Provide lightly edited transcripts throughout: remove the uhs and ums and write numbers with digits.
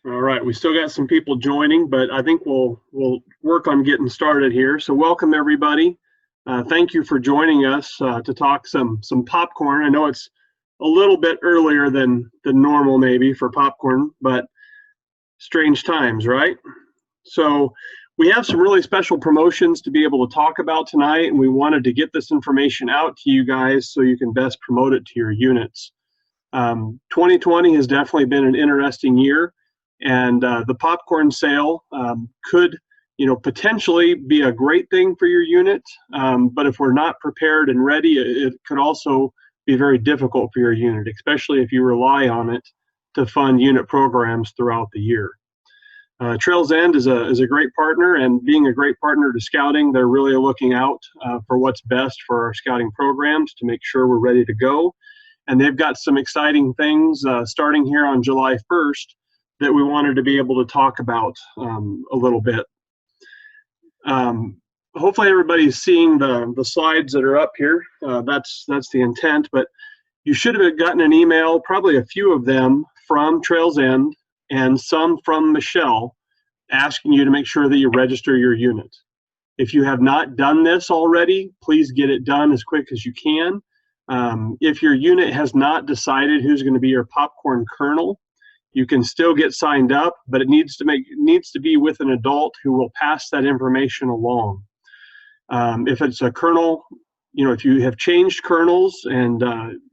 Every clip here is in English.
All right, we still got some people joining, but I think we'll work on getting started here. So welcome everybody. Thank you for joining us to talk some popcorn. I know it's a little bit earlier than normal maybe for popcorn, but strange times, right? So we have some really special promotions to be able to talk about tonight, and we wanted to get this information out to you guys so you can best promote it to your units. 2020 has definitely been an interesting year. And the popcorn sale could, potentially be a great thing for your unit. But if we're not prepared and ready, it could also be very difficult for your unit, especially if you rely on it to fund unit programs throughout the year. Trails End is a great partner, and being a great partner to scouting, they're really looking out for what's best for our scouting programs to make sure we're ready to go. And they've got some exciting things starting here on July 1st. That we wanted to be able to talk about a little bit. Hopefully everybody's seeing the slides that are up here. That's the intent, but you should have gotten an email, probably a few of them from Trails End and some from Michelle, asking you to make sure that you register your unit. If you have not done this already, please get it done as quick as you can. If your unit has not decided who's going to be your popcorn colonel, you can still get signed up, but it needs to be with an adult who will pass that information along. If it's a colonel, if you have changed colonels and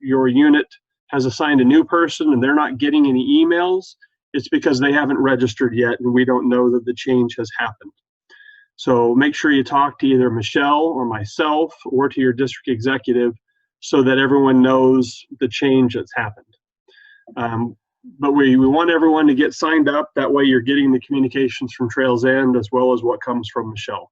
your unit has assigned a new person and they're not getting any emails, it's because they haven't registered yet and we don't know that the change has happened. So make sure you talk to either Michelle or myself or to your district executive so that everyone knows the change that's happened. But we want everyone to get signed up. That way you're getting the communications from Trails End as well as what comes from Michelle.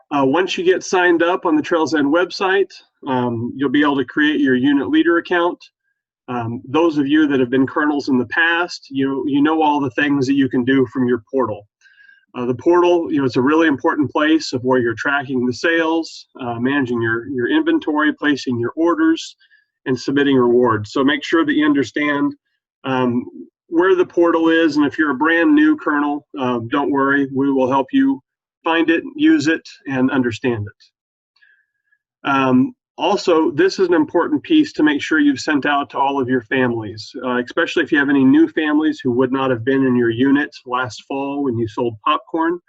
Once you get signed up on the Trails End website, you'll be able to create your unit leader account. Those of you that have been colonels in the past, you know all the things that you can do from your portal. The portal, it's a really important place of where you're tracking the sales, managing your inventory, placing your orders, and submitting rewards. So make sure that you understand where the portal is, and if you're a brand new colonel, don't worry, we will help you find it, use it, and understand it. Also, this is an important piece to make sure you've sent out to all of your families, especially if you have any new families who would not have been in your unit last fall when you sold popcorn.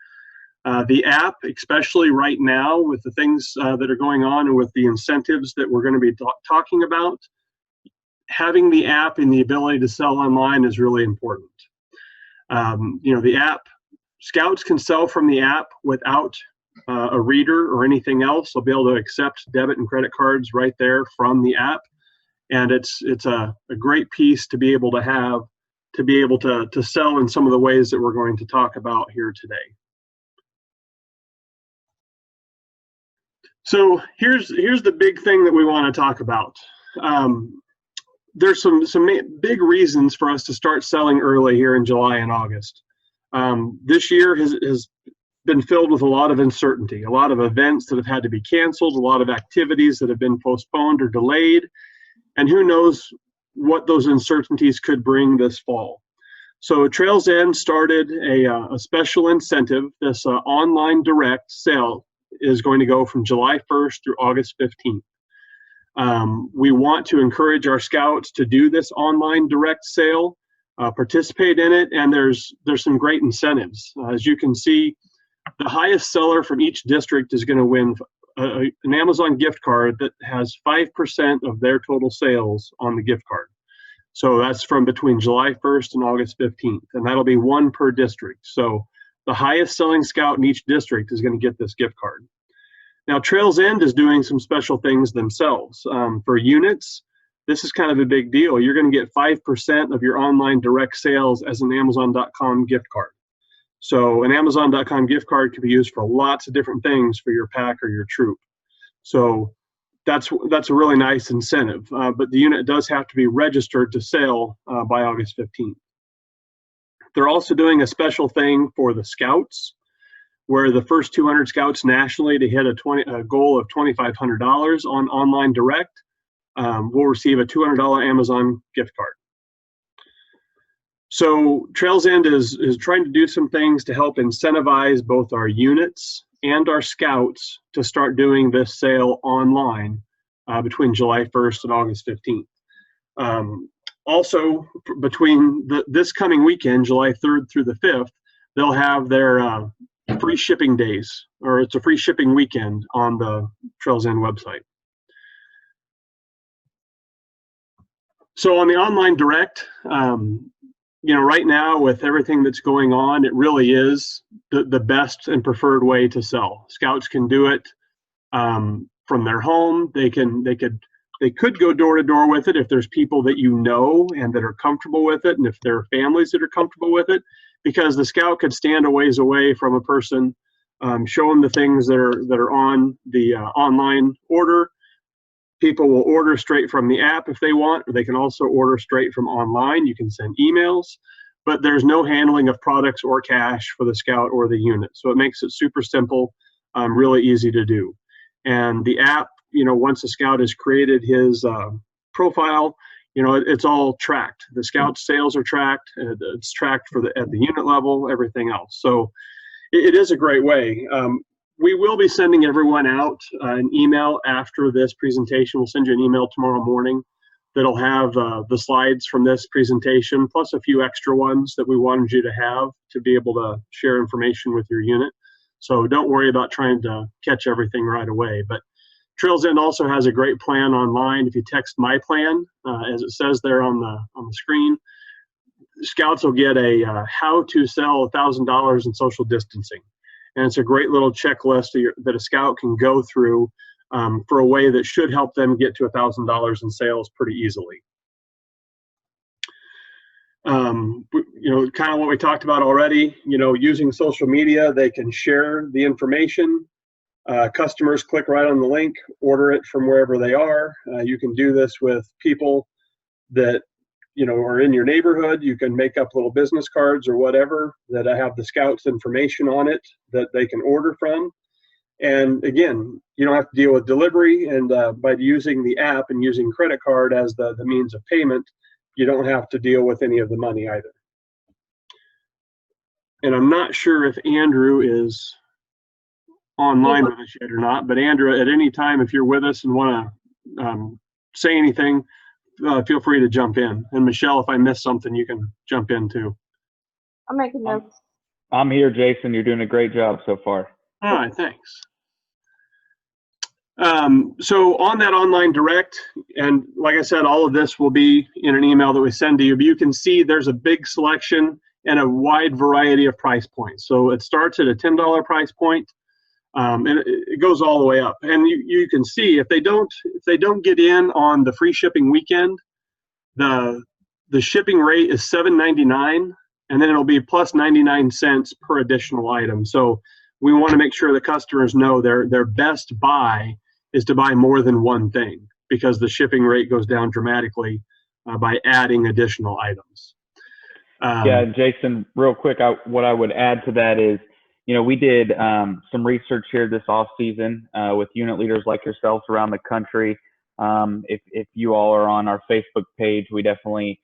The app, especially right now with the things that are going on and with the incentives that we're going to be talking about, having the app and the ability to sell online is really important. The app, scouts can sell from the app without a reader or anything else. They'll be able to accept debit and credit cards right there from the app. And it's a great piece to be able to have, to be able to sell in some of the ways that we're going to talk about here today. So here's the big thing that we want to talk about. There's some big reasons for us to start selling early here in July and August. This year has been filled with a lot of uncertainty, a lot of events that have had to be canceled, a lot of activities that have been postponed or delayed, and who knows what those uncertainties could bring this fall. So Trails End started a special incentive. This online direct sale is going to go from July 1st through August 15th. We want to encourage our scouts to do this online direct sale, participate in it, and there's some great incentives. As you can see, the highest seller from each district is going to win an Amazon gift card that has 5% of their total sales on the gift card. So that's from between July 1st and August 15th, and that'll be one per district. So the highest selling scout in each district is going to get this gift card. Now, Trails End is doing some special things themselves. For units, this is kind of a big deal. You're going to get 5% of your online direct sales as an Amazon.com gift card. So an Amazon.com gift card can be used for lots of different things for your pack or your troop. So that's a really nice incentive. But the unit does have to be registered to sell by August 15th. They're also doing a special thing for the scouts, where the first 200 scouts nationally to hit a goal of $2,500 on online direct will receive a $200 Amazon gift card. So Trails End is trying to do some things to help incentivize both our units and our scouts to start doing this sale online between July 1st and August 15th. Also, between this coming weekend, July 3rd through the 5th, they'll have their free shipping days, or it's a free shipping weekend on the Trails End website. So on the online direct, right now with everything that's going on, it really is the best and preferred way to sell. Scouts can do it from their home. They could go door to door with it if there's people that you know and that are comfortable with it, and if there are families that are comfortable with it, because the scout could stand a ways away from a person, show them the things that are on the online order. People will order straight from the app if they want, or they can also order straight from online. You can send emails, but there's no handling of products or cash for the scout or the unit. So it makes it super simple, really easy to do. And the app, once the scout has created his profile, it's all tracked. The scout's sales are tracked. It's tracked at the unit level, everything else. So it is a great way. We will be sending everyone out an email after this presentation. We'll send you an email tomorrow morning that'll have the slides from this presentation, plus a few extra ones that we wanted you to have to be able to share information with your unit. So don't worry about trying to catch everything right away. But Trails End also has a great plan online. If you text my plan, as it says there on the screen, scouts will get a how to sell $1,000 in social distancing. And it's a great little checklist that a scout can go through for a way that should help them get to $1,000 in sales pretty easily. Kind of what we talked about already, using social media, they can share the information. Customers click right on the link, order it from wherever they are. You can do this with people that are in your neighborhood. You can make up little business cards or whatever that have the scouts information on it that they can order from. And again, you don't have to deal with delivery, and by using the app and using credit card as the means of payment, you don't have to deal with any of the money either. And I'm not sure if Andrew is online with us yet or not, but Andrew, at any time, if you're with us and want to say anything, feel free to jump in. And Michelle, if I missed something, you can jump in too. I'm making notes. I'm here, Jason. You're doing a great job so far. All right, thanks. So on that online direct, and like I said, all of this will be in an email that we send to you, but you can see there's a big selection and a wide variety of price points. So it starts at a $10 price point, and it goes all the way up. And you can see if they don't get in on the free shipping weekend, the shipping rate is $7.99, and then it'll be plus 99 cents per additional item. So we want to make sure the customers know their best buy is to buy more than one thing, because the shipping rate goes down dramatically by adding additional items. Yeah, Jason, real quick, what I would add to that is, we did some research here this off season with unit leaders like yourselves around the country. If you all are on our Facebook page, we definitely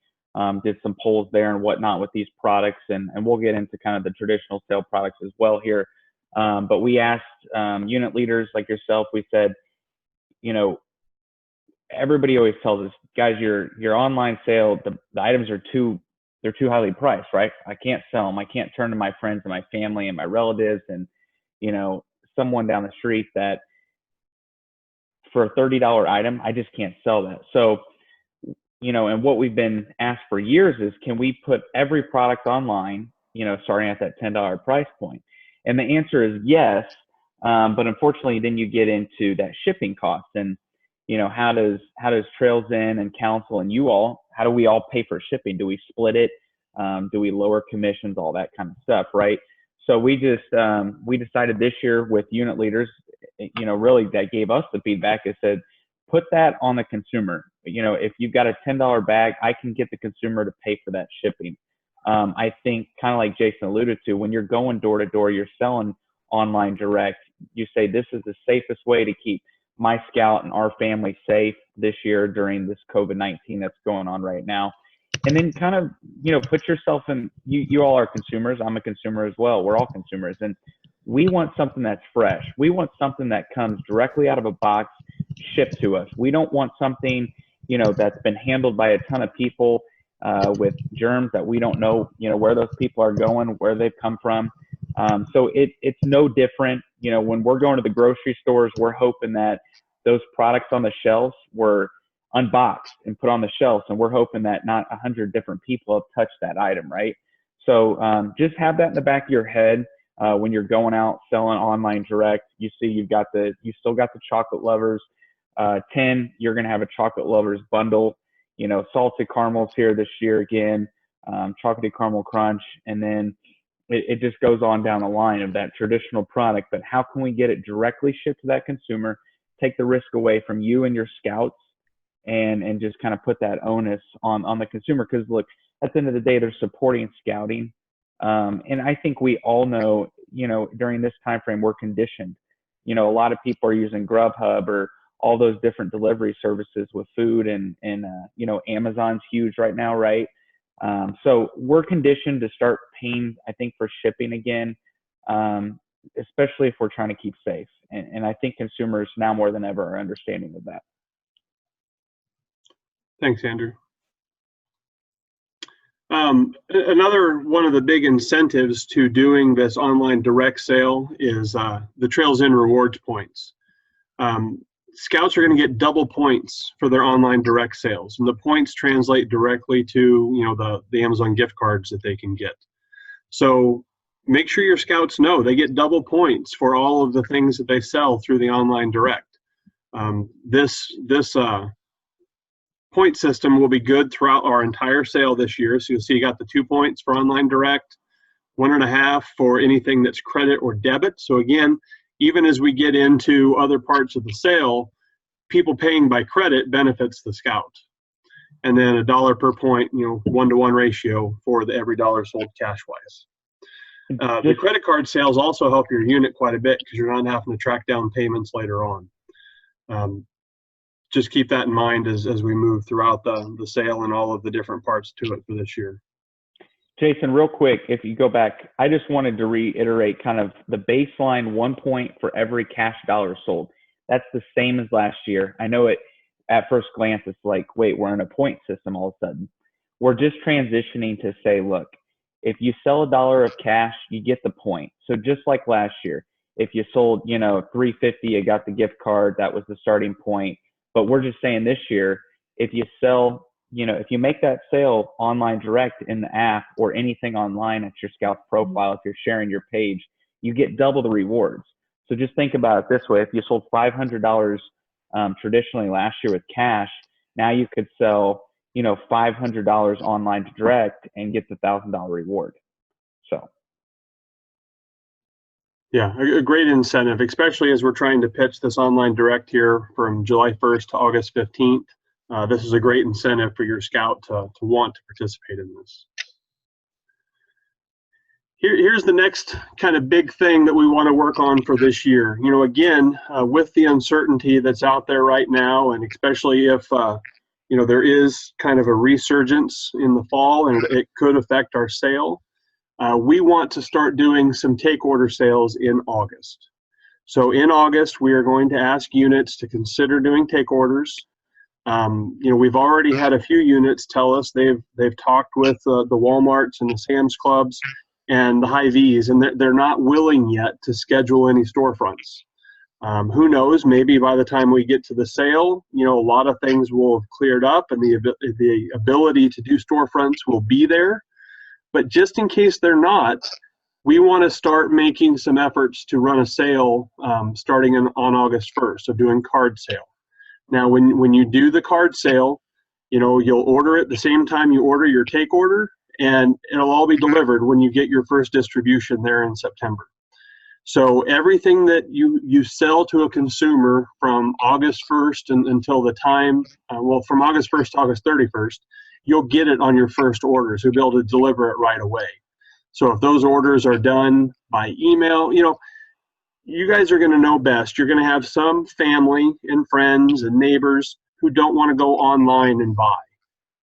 did some polls there and whatnot with these products, and we'll get into kind of the traditional sale products as well here. But we asked unit leaders like yourself, we said, everybody always tells us, guys, your online sale, the items are too highly priced, right? I can't sell them. I can't turn to my friends and my family and my relatives and, someone down the street that for a $30 item, I just can't sell that. So, and what we've been asked for years is, can we put every product online, starting at that $10 price point? And the answer is yes. But unfortunately, then you get into that shipping cost, and how does Trails End and Council and you all, how do we all pay for shipping? Do we split it? Do we lower commissions? All that kind of stuff, right? So we decided this year with unit leaders, really that gave us the feedback. It said, put that on the consumer. If you've got a $10 bag, I can get the consumer to pay for that shipping. I think, kind of like Jason alluded to, when you're going door to door, you're selling online direct, you say, this is the safest way to keep my scout and our family safe this year during this COVID-19 that's going on right now. And then kind of, put yourself in, you all are consumers. I'm a consumer as well. We're all consumers. And we want something that's fresh. We want something that comes directly out of a box, shipped to us. We don't want something, that's been handled by a ton of people with germs that we don't know, where those people are going, where they've come from. So it's no different. When we're going to the grocery stores, we're hoping that those products on the shelves were unboxed and put on the shelves, and we're hoping that not 100 different people have touched that item, right? So just have that in the back of your head when you're going out selling online direct. You see, you still got the chocolate lovers 10. You're going to have a chocolate lovers bundle. Salted caramels here this year again, chocolatey caramel crunch, and then it just goes on down the line of that traditional product. But how can we get it directly shipped to that consumer, take the risk away from you and your scouts, and just kind of put that onus on the consumer? Because look, at the end of the day, they're supporting scouting. And I think we all know, during this time frame, we're conditioned. A lot of people are using Grubhub or all those different delivery services with food, and Amazon's huge right now, right? So we're conditioned to start paying, I think, for shipping again, especially if we're trying to keep safe. And I think consumers now more than ever are understanding of that. Thanks, Andrew. Another one of the big incentives to doing this online direct sale is the Trails In rewards points. Scouts are going to get double points for their online direct sales, and the points translate directly to the Amazon gift cards that they can get. So make sure your scouts know they get double points for all of the things that they sell through the online direct. This point system will be good throughout our entire sale this year. So you'll see you got the 2 points for online direct, 1.5 for anything that's credit or debit. So again, even as we get into other parts of the sale, people paying by credit benefits the scout. And then $1 per point, 1-to-1 ratio for every dollar sold cash wise. The credit card sales also help your unit quite a bit because you're not having to track down payments later on. Just keep that in mind as we move throughout the sale and all of the different parts to it for this year. Jason, real quick, if you go back, I just wanted to reiterate kind of the baseline 1 point for every cash dollar sold. That's the same as last year. I know it at first glance, it's like, wait, we're in a point system all of a sudden. We're just transitioning to say, look, if you sell $1 of cash, you get the point. So just like last year, if you sold, $3.50, you got the gift card, that was the starting point. But we're just saying this year, if you sell, if you make that sale online direct in the app or anything online at your Scout profile, if you're sharing your page, you get double the rewards. So just think about it this way. If you sold $500 traditionally last year with cash, now you could sell, $500 online direct and get the $1,000 reward. So. Yeah, a great incentive, especially as we're trying to pitch this online direct here from July 1st to August 15th. This is a great incentive for your scout to want to participate in this. Here's the next kind of big thing that we want to work on for this year. Again, with the uncertainty that's out there right now, and especially if there is kind of a resurgence in the fall and it could affect our sale, we want to start doing some take order sales in August. So in August, we are going to ask units to consider doing take orders. We've already had a few units tell us they've talked with the Walmarts and the Sam's Clubs and the Hy-Vees, and they're not willing yet to schedule any storefronts. Who knows, maybe by the time we get to the sale, a lot of things will have cleared up and the ability to do storefronts will be there. But just in case they're not, we want to start making some efforts to run a sale starting on August 1st, so doing card sale. Now, when you do the card sale, you'll order it the same time you order your take order, and it'll all be delivered when you get your first distribution there in September. So everything that you sell to a consumer from August 1st until the time, from August 1st to August 31st, you'll get it on your first order. So you'll be able to deliver it right away. So if those orders are done by email, you guys are going to know best. You're going to have some family and friends and neighbors who don't want to go online and buy.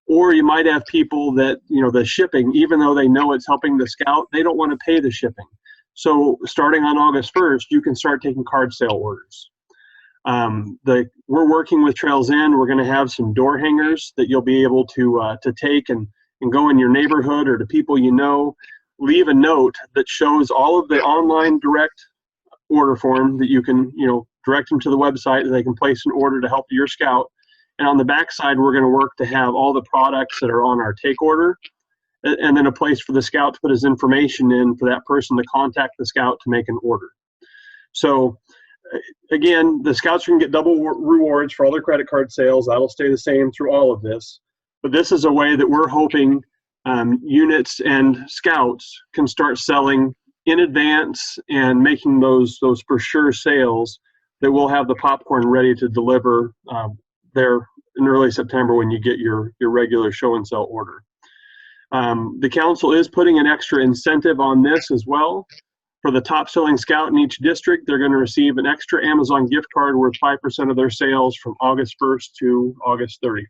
Or you might have people that, the shipping, even though they know it's helping the scout, they don't want to pay the shipping. So starting on August 1st, you can start taking card sale orders. We're working with Trails End. We're going to have some door hangers that you'll be able to take and go in your neighborhood or to people leave a note that shows all of the online direct order form that you can, direct them to the website that they can place an order to help your scout. And on the back side, we're going to work to have all the products that are on our take order, and then a place for the scout to put his information in for that person to contact the scout to make an order. So again, the scouts can get double rewards for all their credit card sales. That'll stay the same through all of this. But this is a way that we're hoping units and scouts can start selling in advance and making those for sure sales that we'll have the popcorn ready to deliver there in early September when you get your regular show and sell order. The council is putting an extra incentive on this as well. For the top selling scout in each district, they're going to receive an extra Amazon gift card worth 5% of their sales from August 1st to August 31st.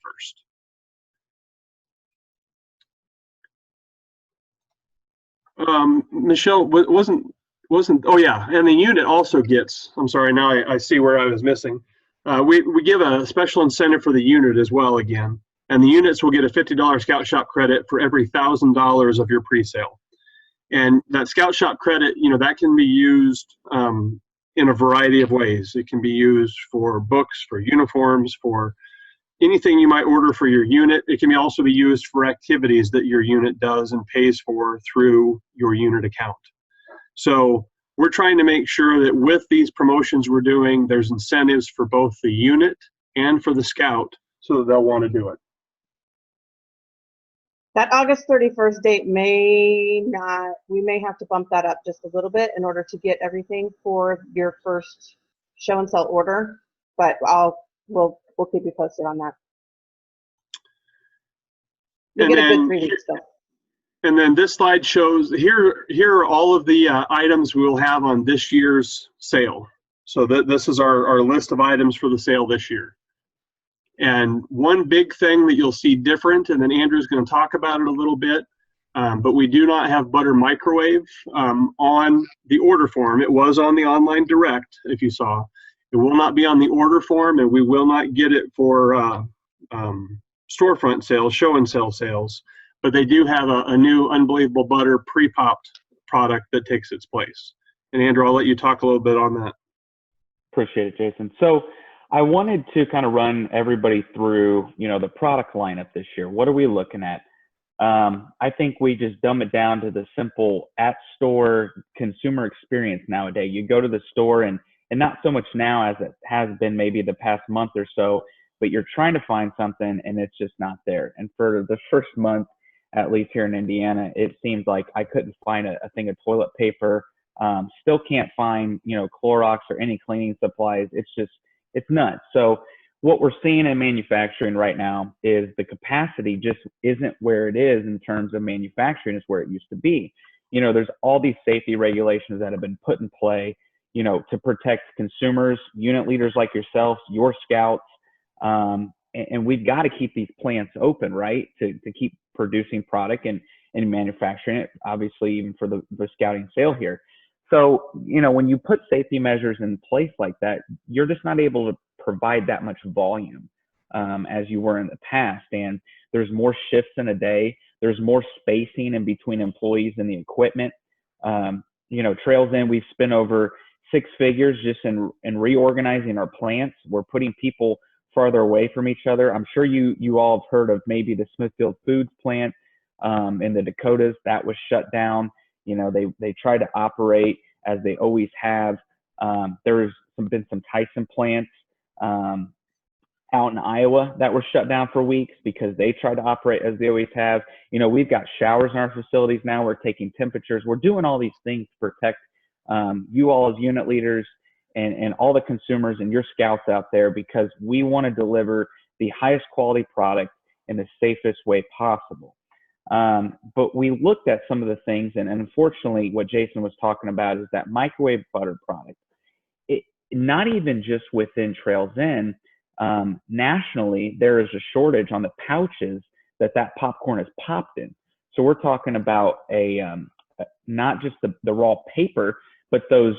Michelle, oh yeah, and the unit also gets, I'm sorry, now I see where I was missing. We give a special incentive for the unit as well again, and the units will get a $50 Scout Shop credit for every $1,000 of your pre-sale. And that Scout Shop credit, that can be used in a variety of ways. It can be used for books, for uniforms, for anything you might order for your unit. It can also be used for activities that your unit does and pays for through your unit account. So we're trying to make sure that with these promotions we're doing, there's incentives for both the unit and for the scout so that they'll want to do it. That August 31st date we may have to bump that up just a little bit in order to get everything for your first show and sell order, but we'll keep you posted on that. You get a good 3 weeks though. And then this slide shows, here are all of the items we will have on this year's sale. So this is our list of items for the sale this year. And one big thing that you'll see different, and then Andrew's going to talk about it a little bit, but we do not have butter microwave on the order form. It was on the online direct, if you saw. It will not be on the order form, and we will not get it for storefront sales, show and sell sales. But they do have a new Unbelievable Butter pre-popped product that takes its place. And Andrew, I'll let you talk a little bit on that. Appreciate it, Jason. So I wanted to kind of run everybody through, the product lineup this year. What are we looking at? I think we just dumb it down to the simple at-store consumer experience nowadays. You go to the store and not so much now as it has been maybe the past month or so, but you're trying to find something and it's just not there. And for the first month, at least here in Indiana, it seems like I couldn't find a thing of toilet paper. Still can't find, Clorox or any cleaning supplies. It's nuts. So what we're seeing in manufacturing right now is the capacity just isn't where it is in terms of manufacturing is where it used to be. There's all these safety regulations that have been put in play, to protect consumers, unit leaders like yourselves, your scouts. And we've got to keep these plants open, right? To keep producing product and manufacturing it, obviously, even for the scouting sale here. So, when you put safety measures in place like that, you're just not able to provide that much volume as you were in the past. And there's more shifts in a day. There's more spacing in between employees and the equipment. Trails End, we've spent over 6 figures just in reorganizing our plants. We're putting people farther away from each other. I'm sure you all have heard of maybe the Smithfield Foods plant in the Dakotas that was shut down. They try to operate as they always have. There's been some Tyson plants out in Iowa that were shut down for weeks because they try to operate as they always have. We've got showers in our facilities now. We're taking temperatures. We're doing all these things to protect you all as unit leaders and all the consumers and your scouts out there, because we want to deliver the highest quality product in the safest way possible. But we looked at some of the things, and unfortunately what Jason was talking about is that microwave butter product. Not even just within Trails End, nationally, there is a shortage on the pouches that popcorn is popped in. So we're talking about not just the raw paper, but those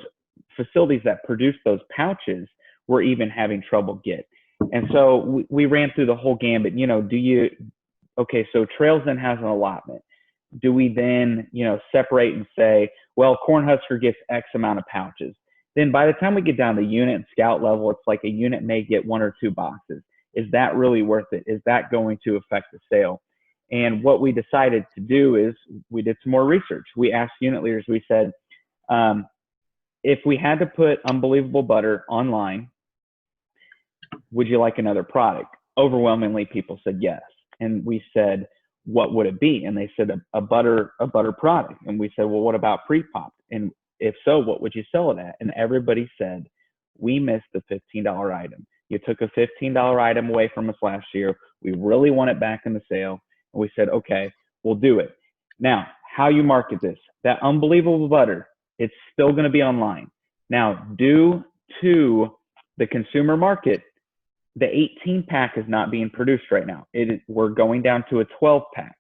facilities that produce those pouches were even having trouble get. And so we ran through the whole gambit. Okay, so Trails then has an allotment. Do we then, separate and say, well, Cornhusker gets X amount of pouches? Then by the time we get down to unit and scout level, it's like a unit may get 1 or 2 boxes. Is that really worth it? Is that going to affect the sale? And what we decided to do is we did some more research. We asked unit leaders, we said, if we had to put Unbelievable Butter online, would you like another product? Overwhelmingly, people said yes. And we said, what would it be? And they said a butter product. And we said, well, what about pre-popped? And if so, what would you sell it at? And everybody said, we missed the $15 item. You took a $15 item away from us last year. We really want it back in the sale. And we said, okay, we'll do it. Now, how you market this, that Unbelievable Butter, it's still going to be online. Now, due to the consumer market, the 18-pack is not being produced right now. We're going down to a 12-pack,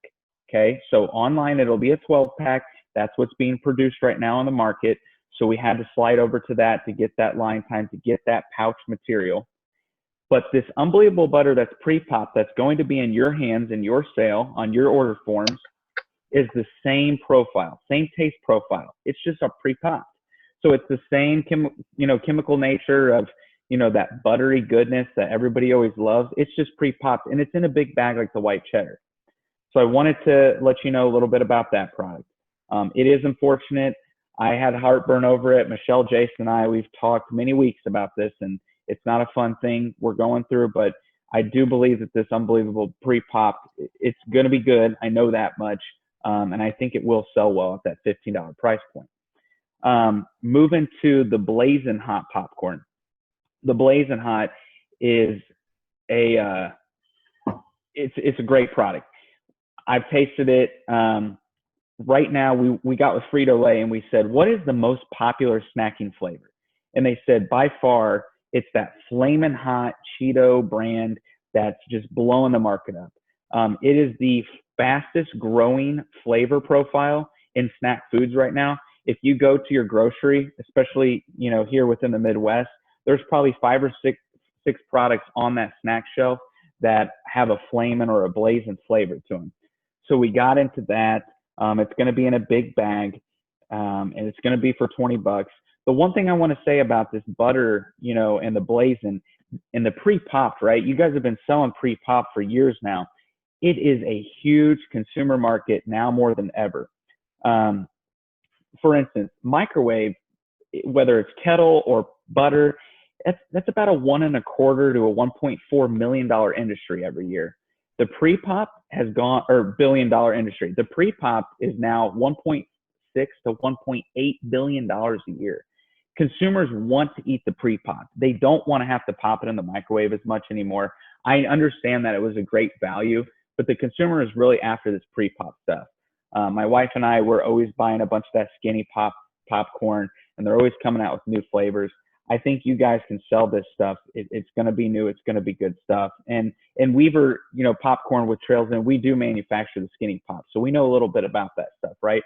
okay? So online, it'll be a 12-pack. That's what's being produced right now on the market. So we had to slide over to that to get that line time, to get that pouch material. But this Unbelievable Butter that's pre-popped, that's going to be in your hands in your sale on your order forms, is the same profile, same taste profile. It's just a pre-popped. So it's the same chemical nature of, that buttery goodness that everybody always loves. It's just pre-popped, and it's in a big bag like the white cheddar. So I wanted to let you know a little bit about that product. It is unfortunate. I had heartburn over it. Michelle, Jason, and I, we've talked many weeks about this, and it's not a fun thing we're going through, but I do believe that this Unbelievable pre-popped, it's going to be good. I know that much, and I think it will sell well at that $15 price point. Moving to the Blazing Hot popcorn. The Blazing Hot is it's a great product. I've tasted it. Right now, we got with Frito-Lay and we said, what is the most popular snacking flavor? And they said, by far, it's that Flamin' Hot Cheeto brand that's just blowing the market up. It is the fastest growing flavor profile in snack foods right now. If you go to your grocery, especially here within the Midwest, there's probably 5 or 6 products on that snack shelf that have a flamin' or a blazing flavor to them. So we got into that. It's going to be in a big bag, and it's going to be for $20. The one thing I want to say about this butter, and the blazing and the pre-popped, right? You guys have been selling pre-popped for years now. It is a huge consumer market now more than ever. For instance, microwave, whether it's kettle or butter, that's about a $1.25 to a $1.4 million industry every year. The pre-pop has gone, or $1 billion industry. The pre-pop is now $1.6 to $1.8 billion a year. Consumers want to eat the pre-pop. They don't want to have to pop it in the microwave as much anymore. I understand that it was a great value, but the consumer is really after this pre-pop stuff. My wife and I were always buying a bunch of that skinny popcorn, and they're always coming out with new flavors. I think you guys can sell this stuff. It's going to be new. It's going to be good stuff. And Weaver, popcorn with Trails, and we do manufacture the skinny pop, so we know a little bit about that stuff, right?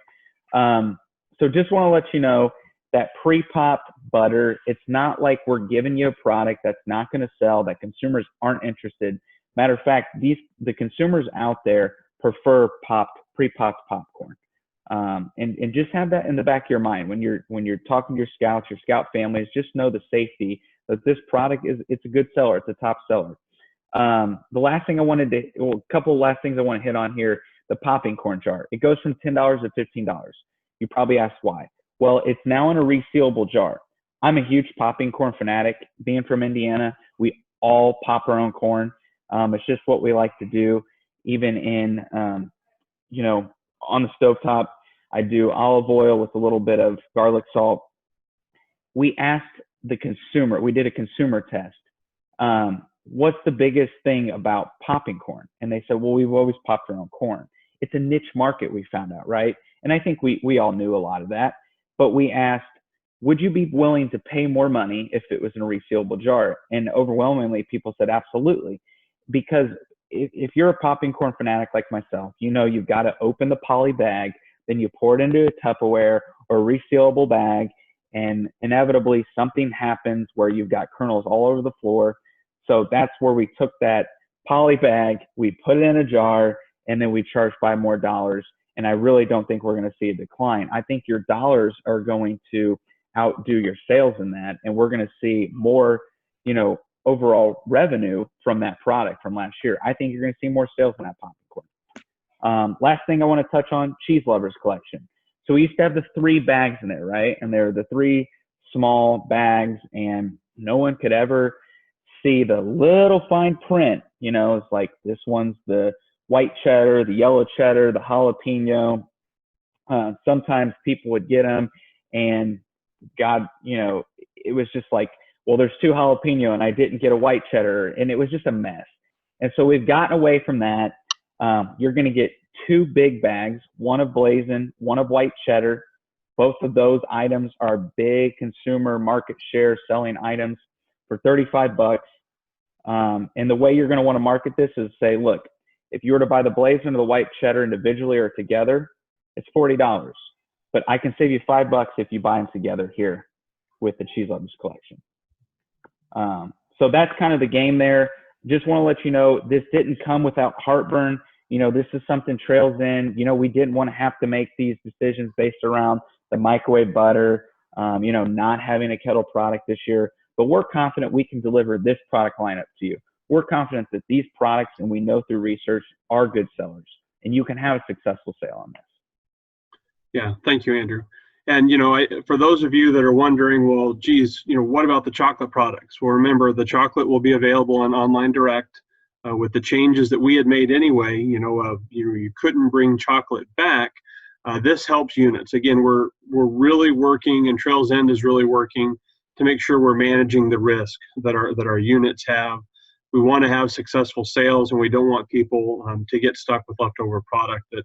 So just want to let you know that pre-popped butter, it's not like we're giving you a product that's not going to sell, that consumers aren't interested. Matter of fact, the consumers out there prefer pre-popped popcorn. And just have that in the back of your mind when you're talking to your scouts, your scout families. Just know the safety that this product it's a good seller. It's a top seller. The last thing a couple of last things I want to hit on here: the popping corn jar. It goes from $10 to $15. You probably asked why. Well, it's now in a resealable jar. I'm a huge popping corn fanatic. Being from Indiana, we all pop our own corn. It's just what we like to do. Even in on the stovetop, I do olive oil with a little bit of garlic salt. We asked the consumer, we did a consumer test. What's the biggest thing about popping corn? And they said, well, we've always popped our own corn. It's a niche market, we found out, right? And I think we all knew a lot of that. But we asked, would you be willing to pay more money if it was in a resealable jar? And overwhelmingly, people said absolutely. Because if you're a popping corn fanatic like myself, you know you've got to open the poly bag, then you pour it into a Tupperware or resealable bag, and inevitably something happens where you've got kernels all over the floor. So that's where we took that poly bag, we put it in a jar, and then we charged $5 more. And I really don't think we're going to see a decline. I think your dollars are going to outdo your sales in that, and we're going to see more, overall revenue from that product from last year. I think you're going to see more sales in that popping corn. Last thing I want to touch on, Cheese Lovers collection. So we used to have the 3 bags in there, right? And they're the 3 small bags, and no one could ever see the little fine print. It's like this one's the white cheddar, the yellow cheddar, the jalapeno. Sometimes people would get them, and God, it was just like, well, there's 2 jalapeno and I didn't get a white cheddar, and it was just a mess. And so we've gotten away from that. You're going to get 2 big bags, one of blazing, one of white cheddar. Both of those items are big consumer market share selling items for $35. And the way you're going to want to market this is say, look, if you were to buy the blazing or the white cheddar individually or together, it's $40. But I can save you $5 if you buy them together here with the Cheese Lovers collection. So that's kind of the game there. Just want to let you know, this didn't come without heartburn. This is something Trails in. We didn't want to have to make these decisions based around the microwave butter, not having a kettle product this year. But we're confident we can deliver this product lineup to you. We're confident that these products, and we know through research, are good sellers, and you can have a successful sale on this. Yeah, thank you, Andrew. And, for those of you that are wondering, well, geez, what about the chocolate products? Well, remember, the chocolate will be available on Online Direct with the changes that we had made anyway. You couldn't bring chocolate back. This helps units. Again, we're really working, and Trails End is really working to make sure we're managing the risk that our units have. We want to have successful sales, and we don't want people to get stuck with leftover product that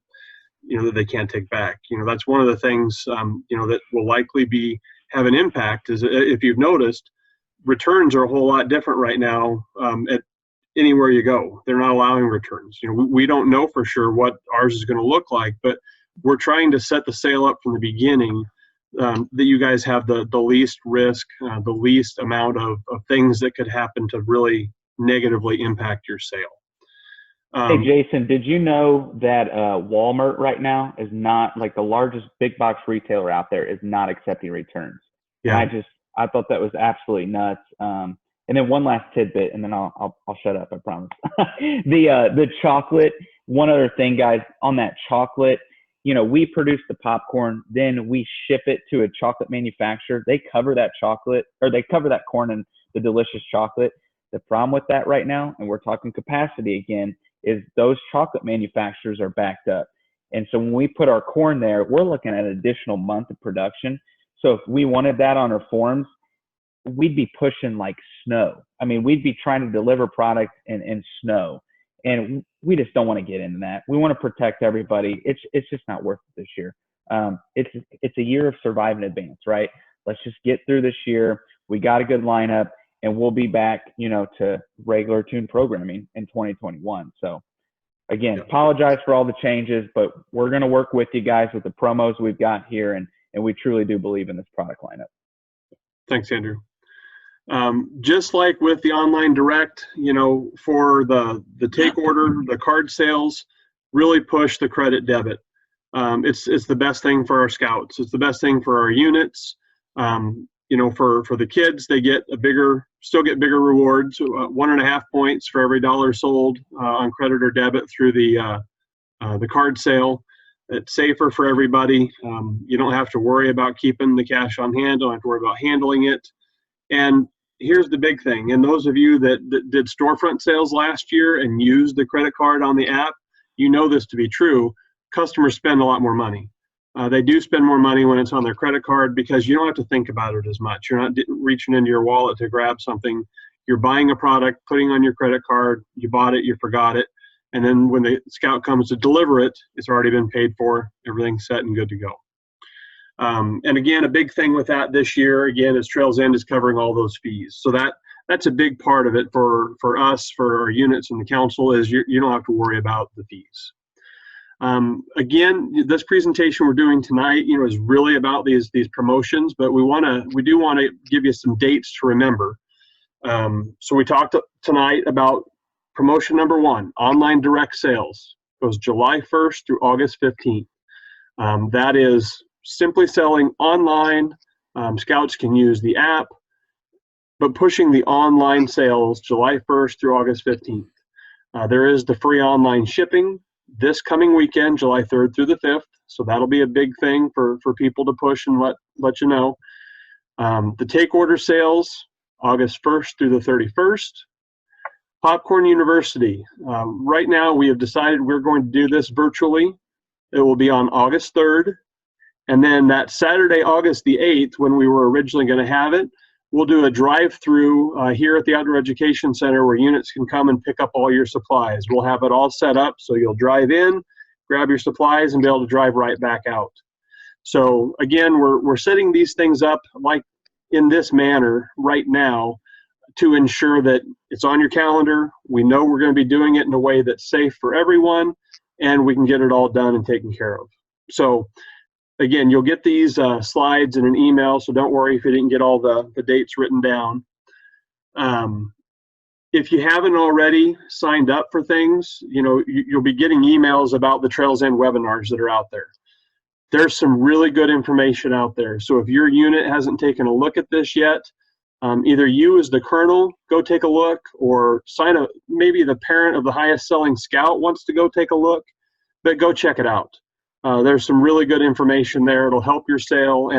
that they can't take back. That's one of the things that will likely have an impact. Is if you've noticed, returns are a whole lot different right now at anywhere you go. They're not allowing returns. We don't know for sure what ours is going to look like, but we're trying to set the sale up from the beginning that you guys have the least risk, the least amount of things that could happen to really negatively impact your sale. Hey, Jason, did you know that Walmart right now is not, like, the largest big box retailer out there is not accepting returns? Yeah. And I thought that was absolutely nuts. And then one last tidbit, and then I'll shut up, I promise. The chocolate, one other thing, guys, on that chocolate, we produce the popcorn, then we ship it to a chocolate manufacturer. They cover that chocolate, or they cover that corn in the delicious chocolate. The problem with that right now, and we're talking capacity again, is those chocolate manufacturers are backed up. And so when we put our corn there, we're looking at an additional month of production. So if we wanted that on our forms, we'd be pushing like snow. I mean, we'd be trying to deliver product in snow. And we just don't want to get into that. We want to protect everybody. It's just not worth it this year. It's a year of survive in advance, right? Let's just get through this year. We got a good lineup, and we'll be back, to regular tune programming in 2021. So again, apologize for all the changes, but we're going to work with you guys with the promos we've got here. And we truly do believe in this product lineup. Thanks, Andrew. Just like with the Online Direct, for the take order, the card sales, really push the credit debit. It's the best thing for our scouts. It's the best thing for our units. For the kids, they still get bigger rewards, 1.5 points for every $1 sold on credit or debit through the card sale. It's safer for everybody. You don't have to worry about keeping the cash on hand. Don't have to worry about handling it. And here's the big thing. And those of you that did storefront sales last year and used the credit card on the app, you know this to be true. Customers spend a lot more money. They do spend more money when it's on their credit card because you don't have to think about it as much. You're not reaching into your wallet to grab something. You're buying a product, putting on your credit card. You bought it, you forgot it. And then when the scout comes to deliver it, it's already been paid for. Everything's set and good to go. And again, a big thing with that this year, again, is Trails End is covering all those fees. So that's a big part of it for us, for our units in the council, is you don't have to worry about the fees. Again, this presentation we're doing tonight, is really about these promotions, but we do want to give you some dates to remember. So we talked tonight about promotion number 1, online direct sales. Goes July 1st through August 15th. That is simply selling online. Scouts can use the app, but pushing the online sales July 1st through August 15th. There is the free online shipping this coming weekend, July 3rd through the 5th. So that'll be a big thing for people to push and let you know. The take order sales, August 1st through the 31st. Popcorn University. Right now we have decided we're going to do this virtually. It will be on August 3rd. And then that Saturday, August the 8th, when we were originally going to have it, we'll do a drive-through here at the Outdoor Education Center where units can come and pick up all your supplies. We'll have it all set up so you'll drive in, grab your supplies, and be able to drive right back out. So again, we're setting these things up like in this manner right now to ensure that it's on your calendar. We know we're going to be doing it in a way that's safe for everyone, and we can get it all done and taken care of. So again, you'll get these slides in an email, so don't worry if you didn't get all the dates written down. If you haven't already signed up for things, you'll be getting emails about the Trails End webinars that are out there. There's some really good information out there. So if your unit hasn't taken a look at this yet, either you as the colonel go take a look, or maybe the parent of the highest selling scout wants to go take a look, but go check it out. There's some really good information there. It'll help your sale,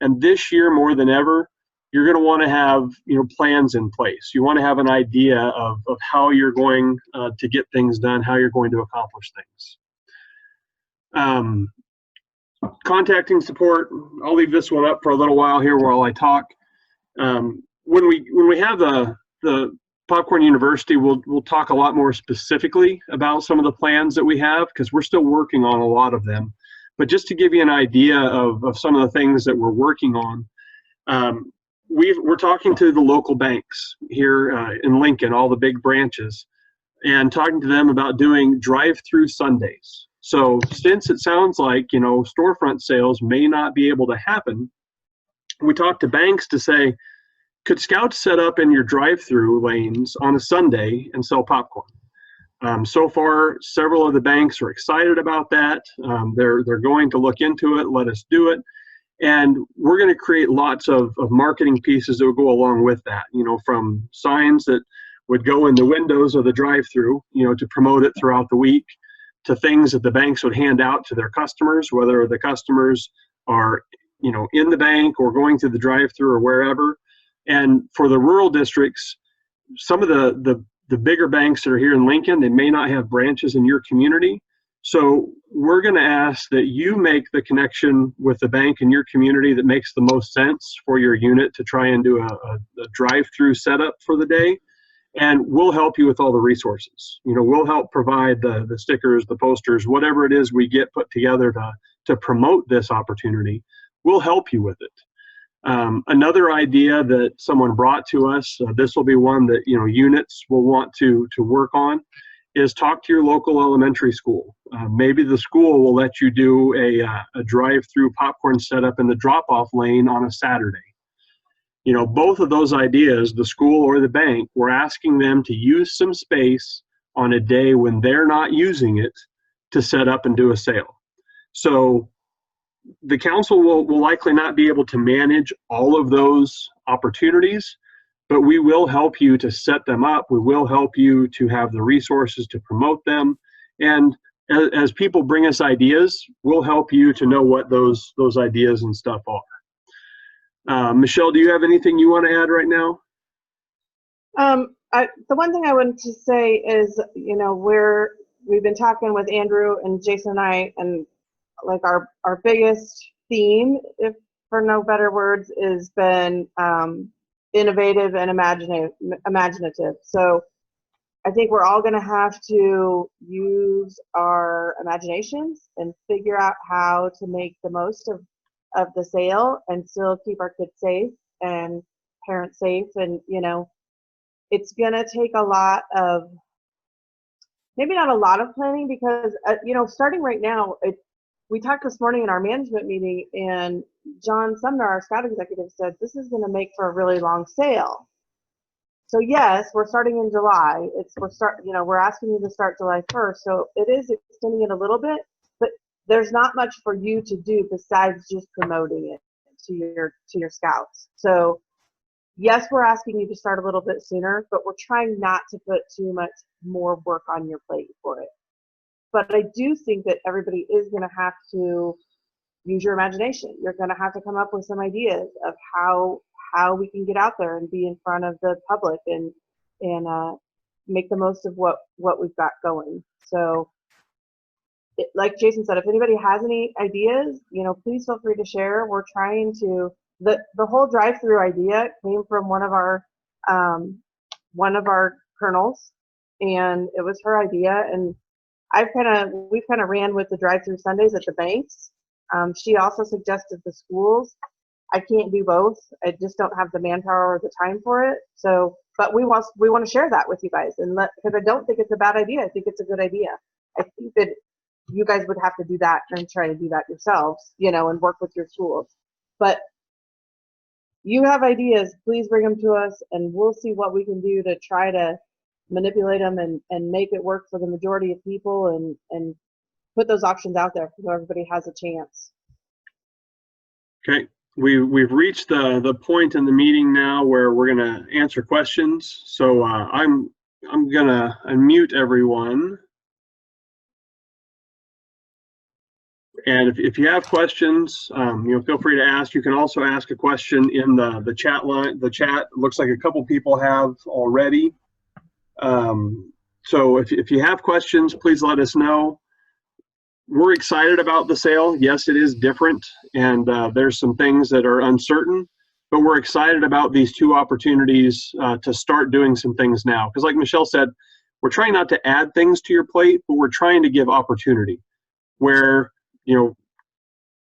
and this year more than ever, you're going to want to have plans in place. You want to have an idea of how you're going to get things done, how you're going to accomplish things. Contacting support. I'll leave this one up for a little while here while I talk. When we have the Popcorn University, we'll talk a lot more specifically about some of the plans that we have, because we're still working on a lot of them. But just to give you an idea of some of the things that we're working on, we're talking to the local banks here in Lincoln, all the big branches, and talking to them about doing drive-through Sundays. So since it sounds like storefront sales may not be able to happen, we talked to banks to say, could Scouts set up in your drive-through lanes on a Sunday and sell popcorn? So far, several of the banks are excited about that. They're going to look into it, let us do it. And we're going to create lots of marketing pieces that will go along with that, from signs that would go in the windows of the drive-through, to promote it throughout the week, to things that the banks would hand out to their customers, whether the customers are, in the bank or going through the drive-through or wherever. And for the rural districts, some of the bigger banks that are here in Lincoln, they may not have branches in your community. So we're going to ask that you make the connection with the bank in your community that makes the most sense for your unit to try and do a drive-through setup for the day. And we'll help you with all the resources. We'll help provide the stickers, the posters, whatever it is we get put together to promote this opportunity. We'll help you with it. Another idea that someone brought to us, this will be one that units will want to work on, is talk to your local elementary school. Maybe the school will let you do a drive-through popcorn setup in the drop-off lane on a Saturday. Both of those ideas, the school or the bank, we're asking them to use some space on a day when they're not using it to set up and do a sale. So the council will likely not be able to manage all of those opportunities, but we will help you to set them up. We will help you to have the resources to promote them. And as people bring us ideas, we'll help you to know what those ideas and stuff are. Michelle, do you have anything you want to add right now? The one thing I wanted to say is, we've been talking with Andrew and Jason and I, and like our biggest theme, if for no better words, has been innovative and imaginative. So I think we're all going to have to use our imaginations and figure out how to make the most of the sale and still keep our kids safe and parents safe, and it's going to take a lot of, maybe not a lot of planning, because, starting right now, we talked this morning in our management meeting, and John Sumner, our scout executive, said this is going to make for a really long sale. So yes, we're starting in July. We're asking you to start July 1st. So it is extending it a little bit, but there's not much for you to do besides just promoting it to your scouts. So yes, we're asking you to start a little bit sooner, but we're trying not to put too much more work on your plate for it. But I do think that everybody is going to have to use your imagination. You're going to have to come up with some ideas of how we can get out there and be in front of the public and make the most of what we've got going. So, like Jason said, if anybody has any ideas, please feel free to share. We're trying to, the whole drive-through idea came from one of our colonels, and it was her idea. And we've kind of ran with the drive-through Sundays at the banks. She also suggested the schools. I can't do both. I just don't have the manpower or the time for it. So, but we want to share that with you guys, because I don't think it's a bad idea. I think it's a good idea. I think that you guys would have to do that and try to do that yourselves, and work with your schools. But you have ideas, please bring them to us, and we'll see what we can do to try to manipulate them and make it work for the majority of people, and put those options out there so everybody has a chance. Okay, we've reached the point in the meeting now where we're going to answer questions. So I'm going to unmute everyone. And if you have questions, feel free to ask. You can also ask a question in the chat line. The chat looks like a couple people have already. So if you have questions, please let us know. We're excited about the sale. Yes, it is different, and there's some things that are uncertain, but we're excited about these two opportunities to start doing some things now. Because like Michelle said, we're trying not to add things to your plate, but we're trying to give opportunity where,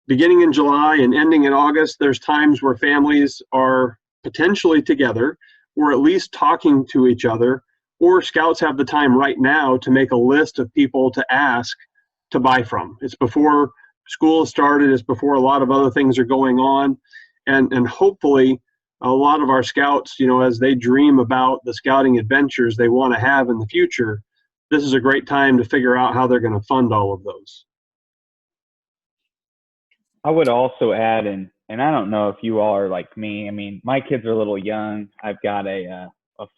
beginning in July and ending in August, there's times where families are potentially together, or at least talking to each other, or scouts have the time right now to make a list of people to ask to buy from. It's before school has started, it's before a lot of other things are going on, and hopefully a lot of our scouts, as they dream about the scouting adventures they want to have in the future, this is a great time to figure out how they're going to fund all of those. I would also add, and I don't know if you all are like me. I mean, my kids are a little young. I've got a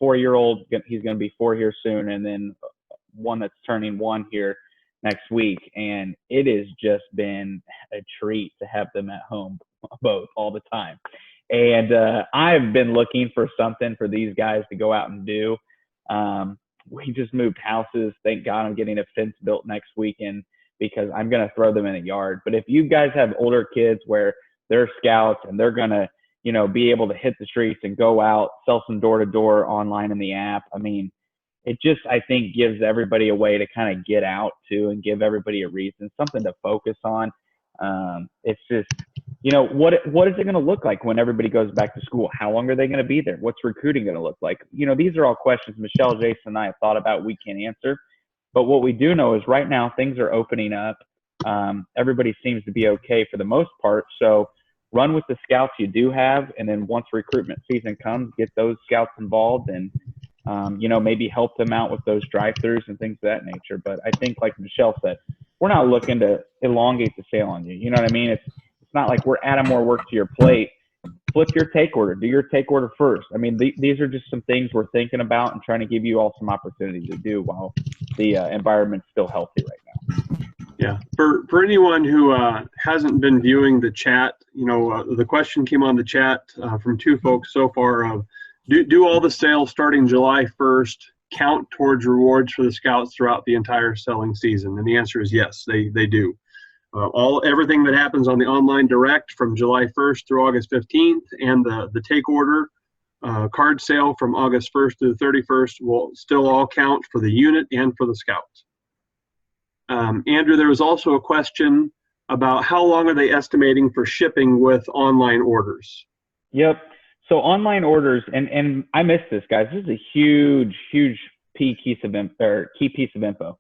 4-year-old. He's going to be 4 here soon, and then one that's turning 1 here next week. And it has just been a treat to have them at home, both, all the time. And I've been looking for something for these guys to go out and do. We just moved houses. Thank God I'm getting a fence built next weekend, because I'm going to throw them in a yard. But if you guys have older kids where they're scouts and they're going to, be able to hit the streets and go out, sell some door-to-door online in the app, I mean, it just, I think, gives everybody a way to kind of get out too, and give everybody a reason, something to focus on. It's just, what is it going to look like when everybody goes back to school? How long are they going to be there? What's recruiting going to look like? These are all questions Michelle, Jason, and I have thought about. We can't answer. But what we do know is right now things are opening up. Everybody seems to be okay for the most part. So run with the scouts you do have, and then once recruitment season comes, get those scouts involved, and maybe help them out with those drive-throughs and things of that nature. But I think, like Michelle said, we're not looking to elongate the sale on you. You know what I mean? It's not like we're adding more work to your plate. Flip your take order. Do your take order first. I mean, these are just some things we're thinking about and trying to give you all some opportunity to do while the environment's still healthy right now. Yeah, for anyone who hasn't been viewing the chat, the question came on the chat from 2 folks so far of, do all the sales starting July 1st count towards rewards for the scouts throughout the entire selling season? And the answer is yes, they do. Everything that happens on the online direct from July 1st through August 15th, and the take order card sale from August 1st to the 31st will still all count for the unit and for the scouts. Andrew, there was also a question about how long are they estimating for shipping with online orders? Yep. So online orders, and I missed this, guys. This is a huge key piece of info.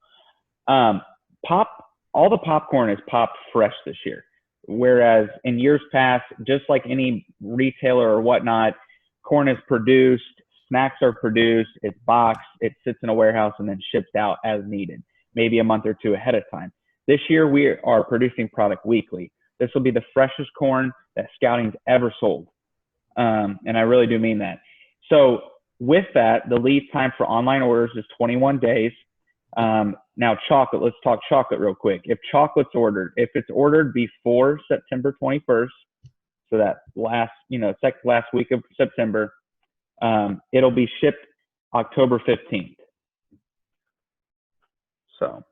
All the popcorn is popped fresh this year, whereas in years past, just like any retailer or whatnot, corn is produced, snacks are produced, it's boxed, it sits in a warehouse and then shipped out as needed, maybe a month or two ahead of time. This year we are producing product weekly. This will be the freshest corn that Scouting's ever sold. And I really do mean that. So with that, the lead time for online orders is 21 days. Now chocolate, let's talk chocolate real quick. If chocolate's ordered, if it's ordered before September 21st, so that last, second last week of September, it'll be shipped October 15th. So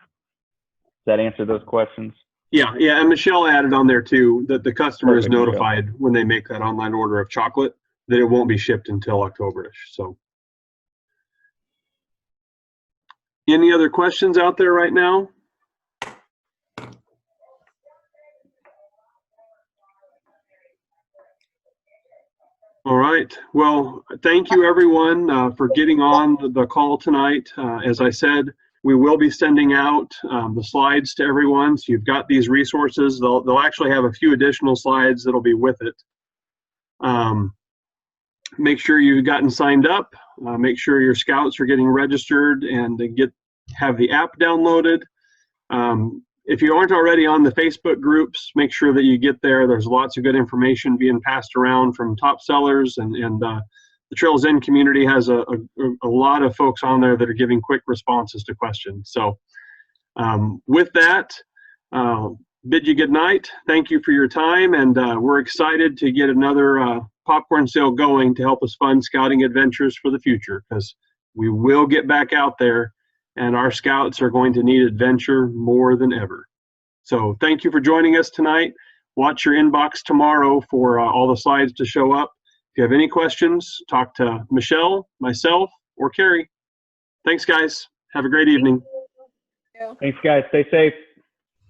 does that answer those questions? Yeah, and Michelle added on there too that the customer is Perfect, notified when they make that online order of chocolate that it won't be shipped until October-ish. So, any other questions out there right now? All right. Well, thank you everyone for getting on the call tonight. As I said, we will be sending out the slides to everyone. So you've got these resources. They'll actually have a few additional slides that'll be with it. Make sure you've gotten signed up. Make sure your scouts are getting registered and have the app downloaded. If you aren't already on the Facebook groups, make sure that you get there. There's lots of good information being passed around from top sellers, and the Trails End community has a lot of folks on there that are giving quick responses to questions. So with that, bid you good night. Thank you for your time, and we're excited to get another popcorn sale going to help us fund scouting adventures for the future, because we will get back out there and our scouts are going to need adventure more than ever. So thank you for joining us tonight. Watch your inbox tomorrow for all the slides to show up. If you have any questions, talk to Michelle, myself, or Carrie. Thanks, guys. Have a great evening. Thanks, guys. Stay safe.